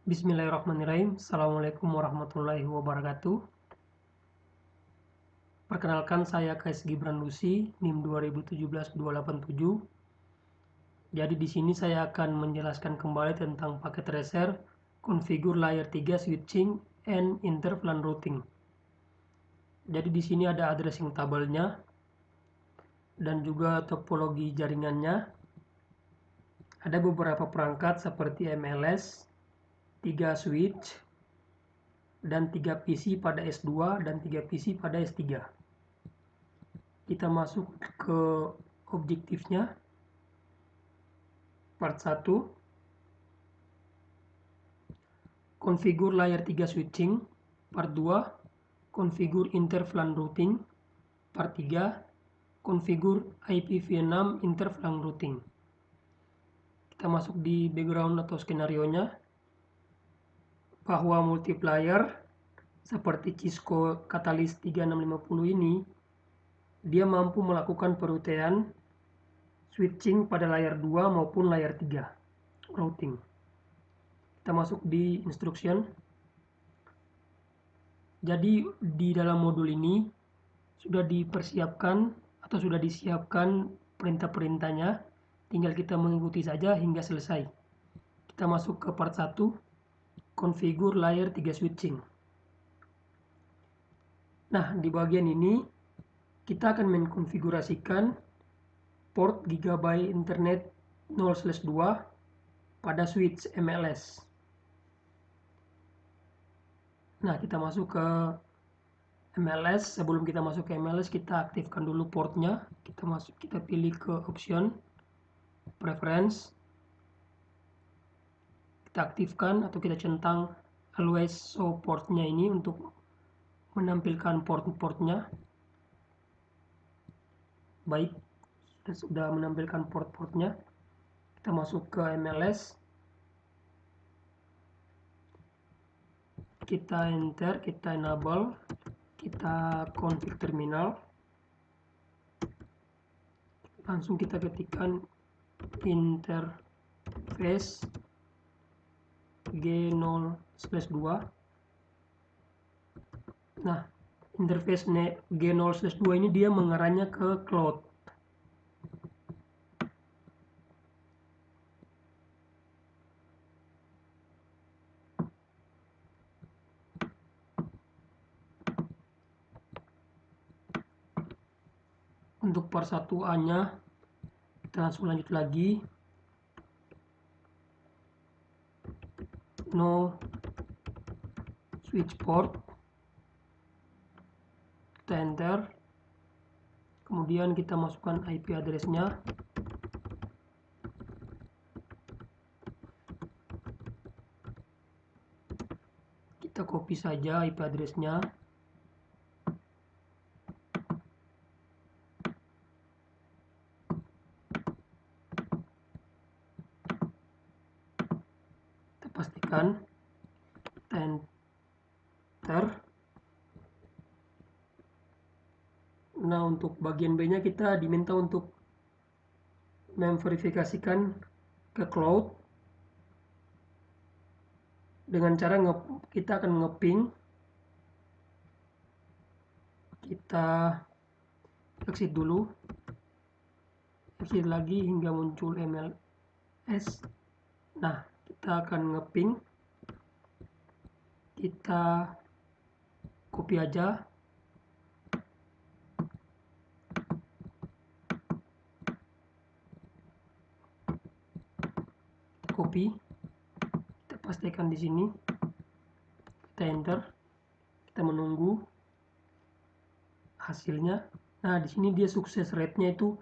Bismillahirrahmanirrahim. Assalamualaikum warahmatullahi wabarakatuh. Perkenalkan, saya KS Gibran Lucy, NIM 2017-287. Jadi di sini saya akan menjelaskan kembali tentang paket tracer, configure layer 3 switching and interVLAN routing. Jadi di sini ada addressing tabelnya dan juga topologi jaringannya. Ada beberapa perangkat seperti MLS, 3 switch, dan 3 PC pada S2 dan 3 PC pada S3. Kita masuk ke objektifnya. Part 1, configure layer 3 switching. Part 2, configure interVLAN routing. Part 3, configure IPv6 interVLAN routing. Kita masuk di background atau skenario-nya, bahwa multiplier seperti Cisco Catalyst 3650 ini, dia mampu melakukan perutaian switching pada layer 2 maupun layer 3 routing. Kita masuk di instruction. Jadi di dalam modul ini sudah dipersiapkan atau sudah disiapkan perintah-perintahnya, tinggal kita mengikuti saja hingga selesai. Kita masuk ke part 1, configure layer 3 switching. Nah, di bagian ini kita akan mengkonfigurasikan port Gigabyte Internet 0/2 pada switch MLS. Nah, kita masuk ke MLS. Sebelum kita masuk ke MLS, kita aktifkan dulu portnya. Kita pilih ke option, preference. Kita aktifkan atau kita centang always show portnya ini untuk menampilkan port-portnya. Baik, sudah menampilkan port-portnya. Kita masuk ke MLS. Kita enter, kita enable, kita config terminal. Langsung kita ketikkan interface G0/2. Nah, interface G0/2 ini dia mengarahnya ke cloud. Untuk part 1A-nya, kita langsung lanjut lagi. No switch port. Kita enter. Kemudian kita masukkan IP address-nya. Kita copy saja IP address-nya. Kita pastikan. Kita enter. Nah, untuk bagian B-nya kita diminta untuk memverifikasikan ke cloud dengan cara kita akan ngeping. Kita exit dulu, exit lagi hingga muncul MLS. Nah, kita akan ngeping, kita copy aja, copy, kita pastikan di sini, kita enter, kita menunggu hasilnya. Nah, di sini dia sukses rate-nya itu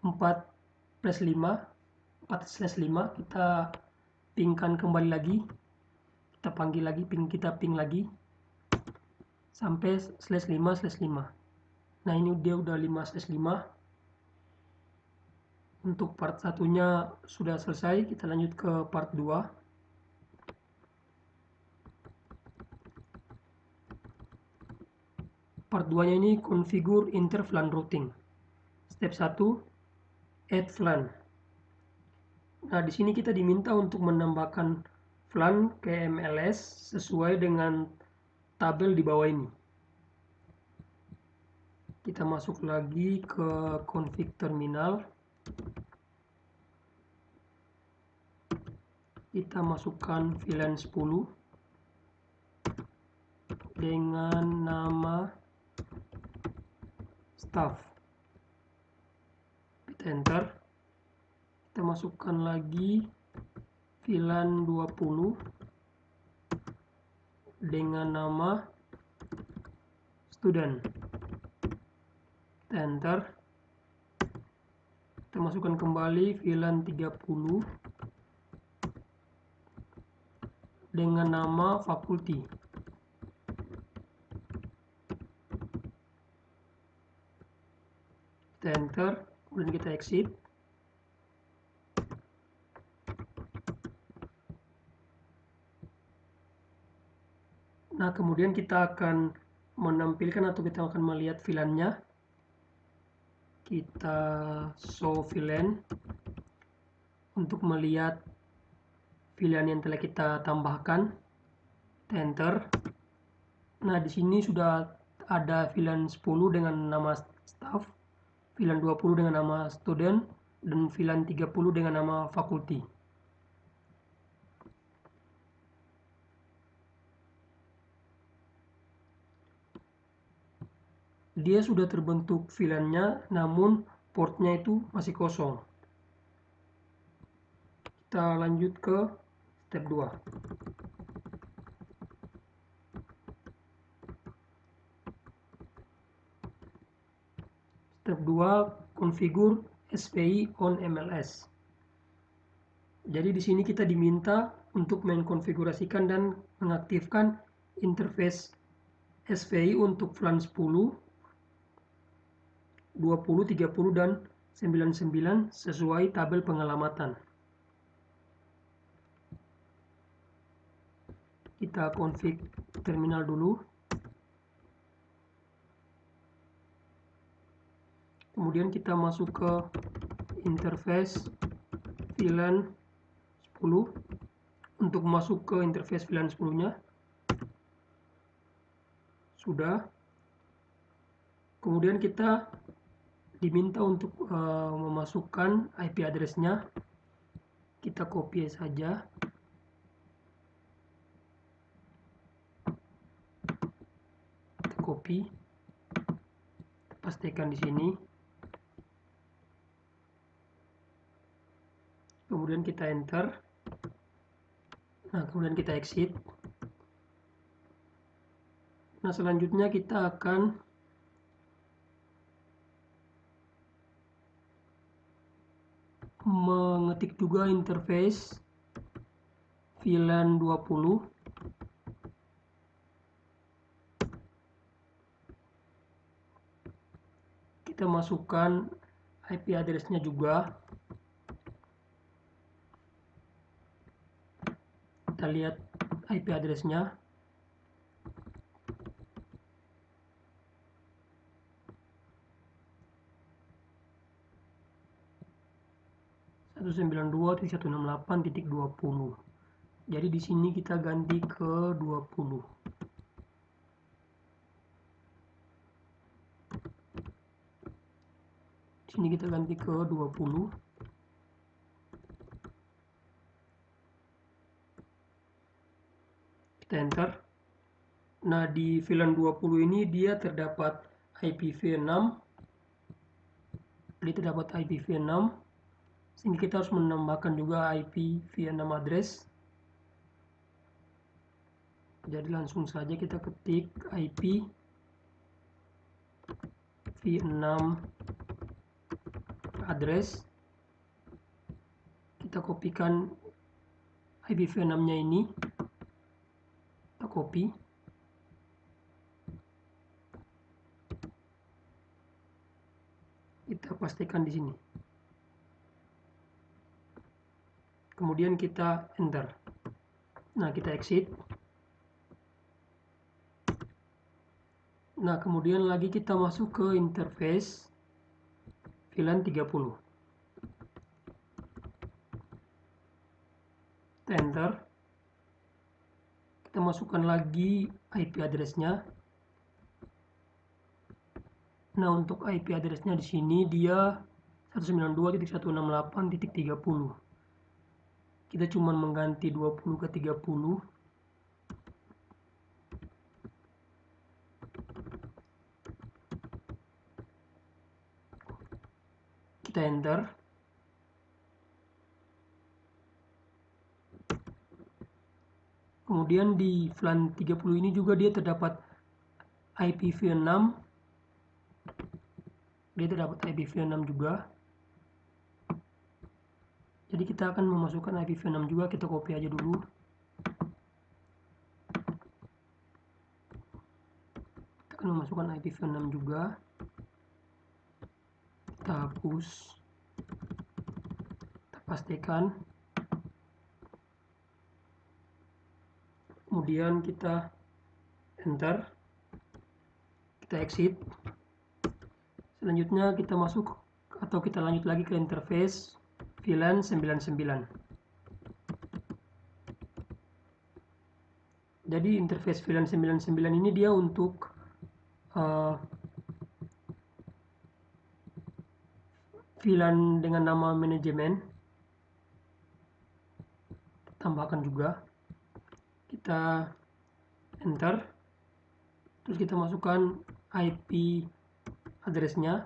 4/5. Kita pingkan kembali lagi, kita panggil lagi, kita ping lagi sampai /5/5. Nah, ini dia udah 5/5. Untuk part 1-nya sudah selesai, kita lanjut ke part 2. Part 2-nya ini configure interVLAN routing. Step 1, add VLAN. Nah, di sini kita diminta untuk menambahkan VLAN ke MLS sesuai dengan tabel di bawah ini. Kita masuk lagi ke config terminal. Kita masukkan VLAN 10 dengan nama staff. Kita enter. Kita masukkan lagi VLAN 20 dengan nama student. Kita enter. Kita masukkan kembali VLAN 30 dengan nama faculty. Kita enter, kemudian kita exit. Nah, kemudian kita akan menampilkan atau kita akan melihat VLAN-nya. Kita show VLAN untuk melihat VLAN yang telah kita tambahkan. Kita enter. Nah, di sini sudah ada VLAN 10 dengan nama staff, VLAN 20 dengan nama student, dan VLAN 30 dengan nama faculty. Dia sudah terbentuk VLAN-nya, namun portnya itu masih kosong. Kita lanjut ke step 2. Step 2, configure SPI on MLS. Jadi di sini kita diminta untuk mengkonfigurasikan dan mengaktifkan interface SPI untuk VLAN 10, 20, 30, dan 99 sesuai tabel pengelamatan. Kita config terminal dulu. Kemudian kita masuk ke interface VLAN 10. Untuk masuk ke interface VLAN 10-nya sudah. Kemudian kita diminta untuk memasukkan IP address-nya. Kita copy saja. Kita copy. Kita pastikan di sini. Kemudian kita enter. Nah, kemudian kita exit. Nah, selanjutnya kita akan mengetik juga interface VLAN 20. Kita masukkan IP address-nya juga. Kita lihat IP address-nya. .192.168.20. Jadi di sini kita ganti ke 20. Di sini kita ganti ke 20. Kita enter. Nah, di VLAN 20 ini dia terdapat IPv6. Dia terdapat IPv6. Sehingga kita harus menambahkan juga IPv6 address. Jadi langsung saja kita ketik IPv6 address. Kita kopikan IPv6-nya ini. Kita copy. Kita pastikan di sini. Kemudian kita enter. Nah, kita exit. Nah, kemudian lagi kita masuk ke interface VLAN 30. Kita enter. kita masukkan lagi IP address-nya. Nah, untuk IP address-nya di sini dia 192.168.30. Kita cuma mengganti 20 ke 30. Kita enter. Kemudian di VLAN 30 ini juga dia terdapat IPv6. Dia terdapat IPv6 juga. Jadi kita akan memasukkan IPv6 juga, kita copy aja dulu. Kita akan memasukkan IPv6 juga. Kita hapus. Kita pastikan. Kemudian kita enter. Kita exit. Selanjutnya kita masuk atau kita lanjut lagi ke interface VLAN 99. Jadi interface VLAN 99 ini dia untuk VLAN dengan nama manajemen. Tambahkan juga. Kita enter. Terus kita masukkan IP address-nya.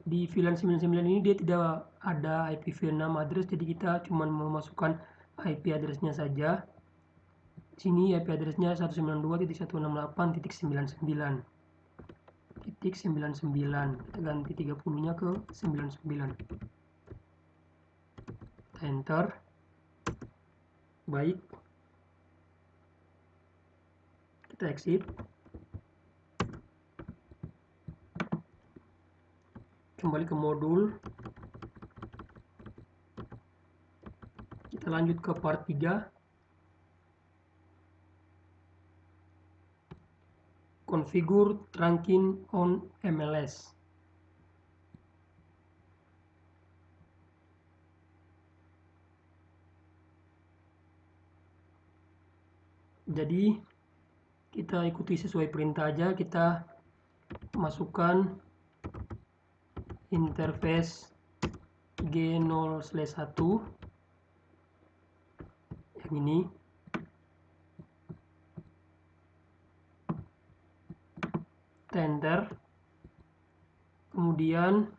Di VLAN 99 ini dia tidak ada IPv6 address, jadi kita cuma memasukkan IP address-nya saja. Di sini IP address-nya 192.168.99. Kita ganti 30-nya ke 99. Kita enter. Baik. Kita exit. Kembali ke modul. Kita lanjut ke part 3. Configure trunking on MLS. Jadi kita ikuti sesuai perintah aja, kita masukkan interface G0/1 yang ini. Enter. Kemudian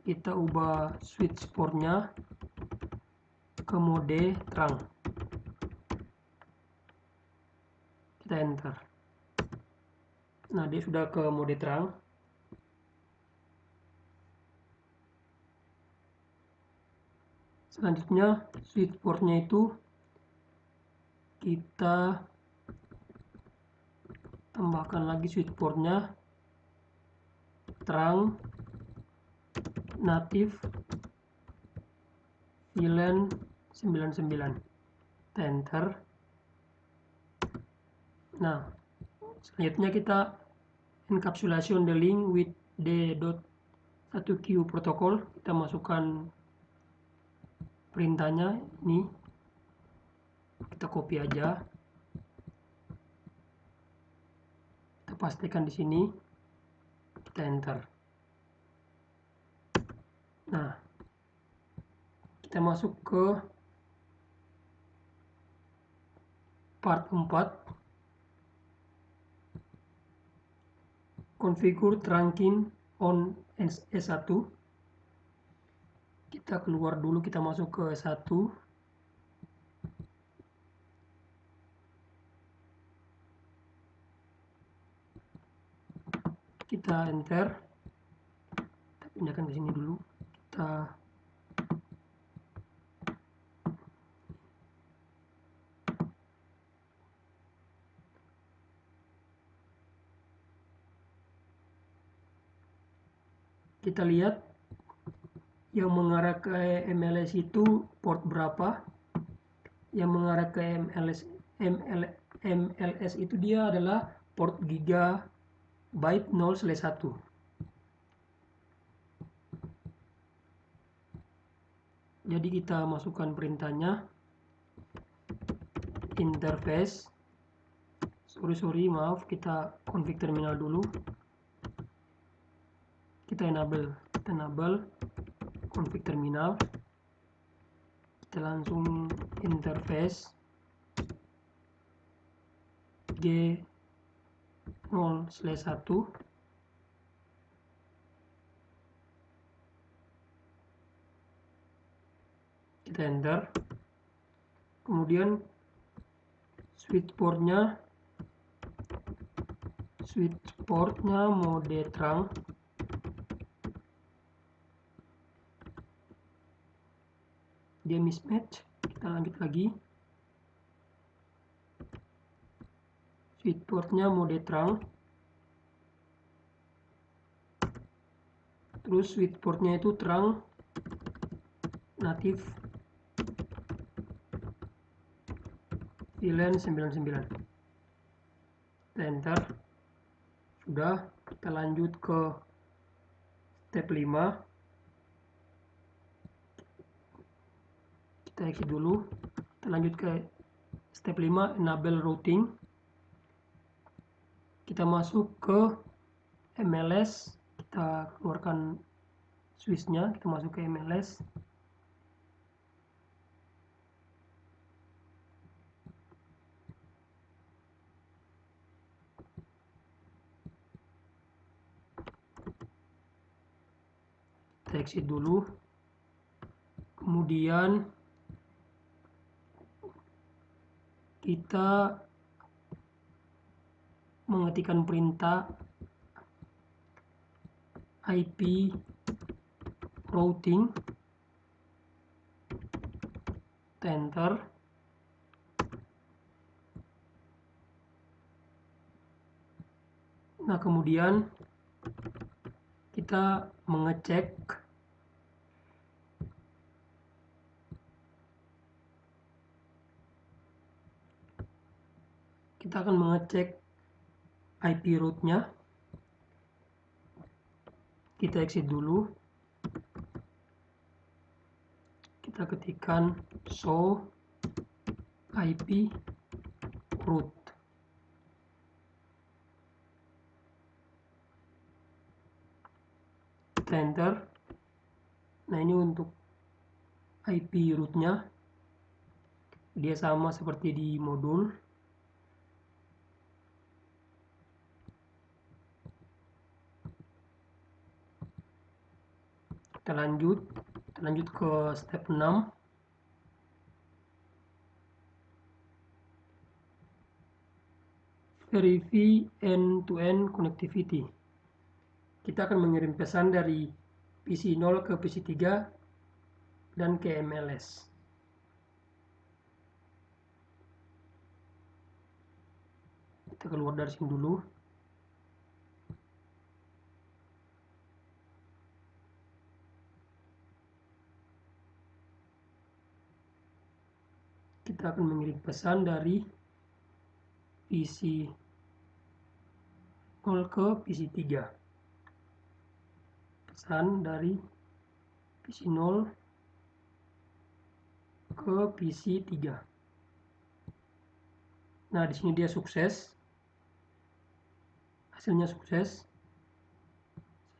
kita ubah switch portnya ke mode terang. Kita enter. Nah, dia sudah ke mode terang. Selanjutnya switch portnya itu kita tambahkan lagi switch portnya terang native VLAN 99. Kita enter. Nah, selanjutnya kita encapsulation the link with D.1Q protocol. Kita masukkan perintahnya ini. Kita copy aja. Kita pastikan di sini. Kita enter. Nah, kita masuk ke part 4. Configure trunking on S1. Kita keluar dulu, kita masuk ke S1. Kita enter. Kita pindahkan ke sini dulu. Kita lihat yang mengarah ke MLS itu port berapa. Yang mengarah ke MLS itu dia adalah port gigabyte 0/1. Jadi kita masukkan perintahnya, interface, maaf, kita config terminal dulu, kita enable config terminal, kita langsung interface G0/1, kita enter, kemudian switch portnya mode terang, dia mismatch, kita lanjut lagi, switch portnya mode terang, terus switch portnya itu terang native VLAN 99, kita enter, sudah. Kita lanjut ke step 5, kita exit dulu, kita lanjut ke step 5, enable routing, kita masuk ke MLS, kita keluarkan switch-nya, kita masuk ke MLS, kita exit dulu, kemudian kita mengetikkan perintah IP routing, enter, nah kemudian kita mengecek IP root-nya, kita exit dulu, kita ketikkan show IP root, kita enter, nah ini untuk IP root-nya, dia sama seperti di modul, kita lanjut ke step 6, verify end-to-end connectivity, kita akan mengirim pesan dari PC 0 ke PC 3 dan ke MLS. Kita keluar dari sini dulu, kita akan mengirim pesan dari PC 0 ke PC 3, pesan dari PC 0 ke PC 3. Nah, di sini dia sukses, hasilnya sukses.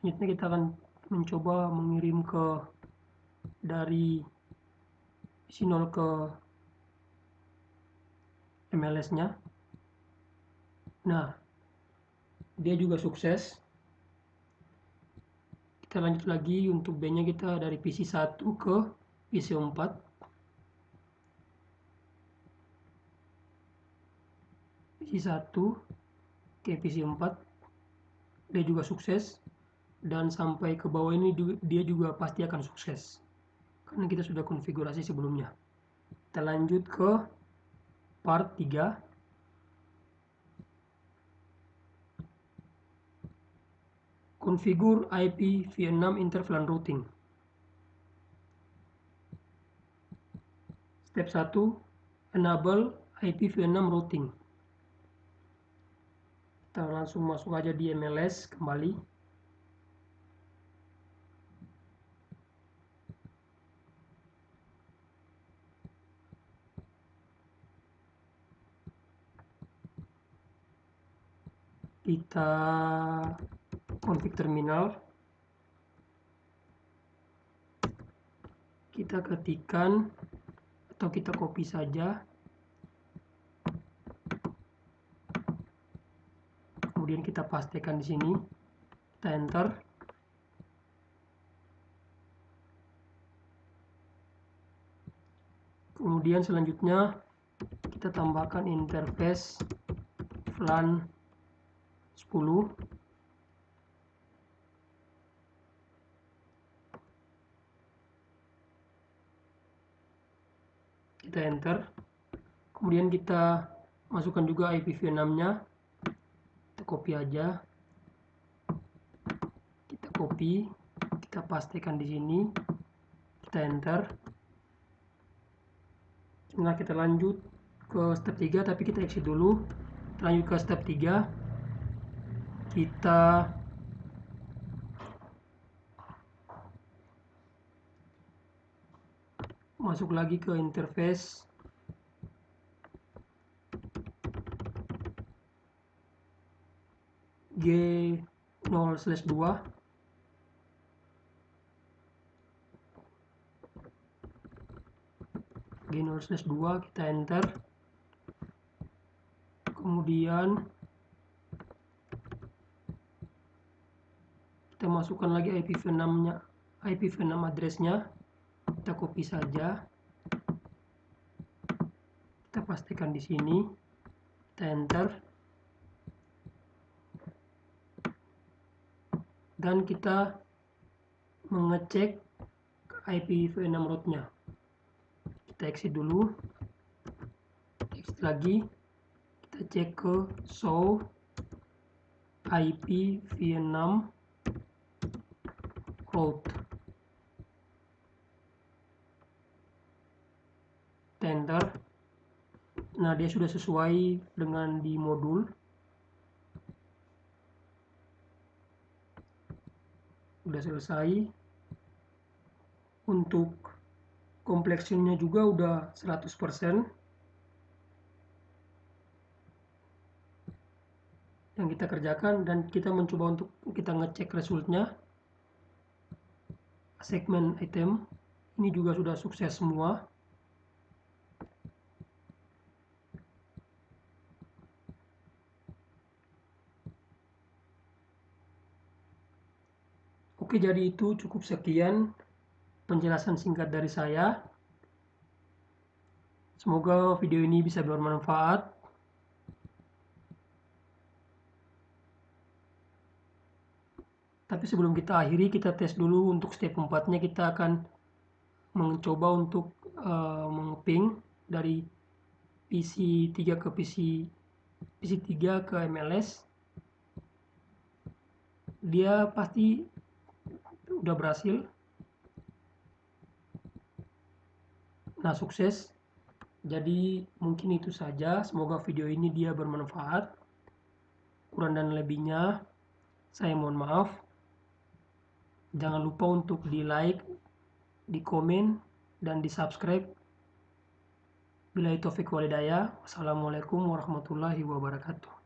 Selanjutnya kita akan mencoba mengirim dari PC 0 ke MLS-nya. Nah, dia juga sukses. Kita lanjut lagi, untuk B-nya kita dari PC 1 ke PC 4. PC 1 ke PC 4, dia juga sukses, dan sampai ke bawah ini dia juga pasti akan sukses karena kita sudah konfigurasi sebelumnya. Kita lanjut ke part 3, configure IP v6 interVLAN routing. Step 1, enable IP v6 routing. Kita langsung masuk aja di MLS kembali. kita config terminal, kita ketikkan atau kita copy saja, kemudian kita pastekan di sini, kita enter. Kemudian selanjutnya kita tambahkan interface VLAN 10. Kita enter. Kemudian kita masukkan juga IPv6-nya. Kita copy aja. Kita copy, kita pastekan di sini. Kita enter. Nah, kita lanjut ke step 3, tapi kita exit dulu. Kita lanjut ke step 3. Kita masuk lagi ke interface. G0/2. G0/2, kita enter. Kemudian kita masukkan lagi IPv6-nya, IPv6 address-nya. Kita copy saja. Kita pastikan di sini. Kita enter. Dan kita mengecek IPv6 route-nya. Kita exit dulu. Exit lagi. Kita cek ke show IPv6 route. Kita enter. Nah, dia sudah sesuai dengan di modul. Udah selesai. Untuk complexionnya juga udah 100% yang kita kerjakan, dan kita mencoba untuk kita ngecek resultnya. Segmen item ini juga sudah sukses semua. Oke, jadi itu cukup sekian penjelasan singkat dari saya. Semoga video ini bisa bermanfaat. Tapi sebelum kita akhiri, kita tes dulu untuk step 4-nya. Kita akan mencoba untuk mengeping dari PC3 ke PC3 ke MLS. Dia pasti udah berhasil. Nah, sukses. Jadi mungkin itu saja. Semoga video ini dia bermanfaat. Kurang dan lebihnya saya mohon maaf. Jangan lupa untuk di like, di komen, dan di subscribe. Billahi taufiq walhidayah. Wassalamualaikum warahmatullahi wabarakatuh.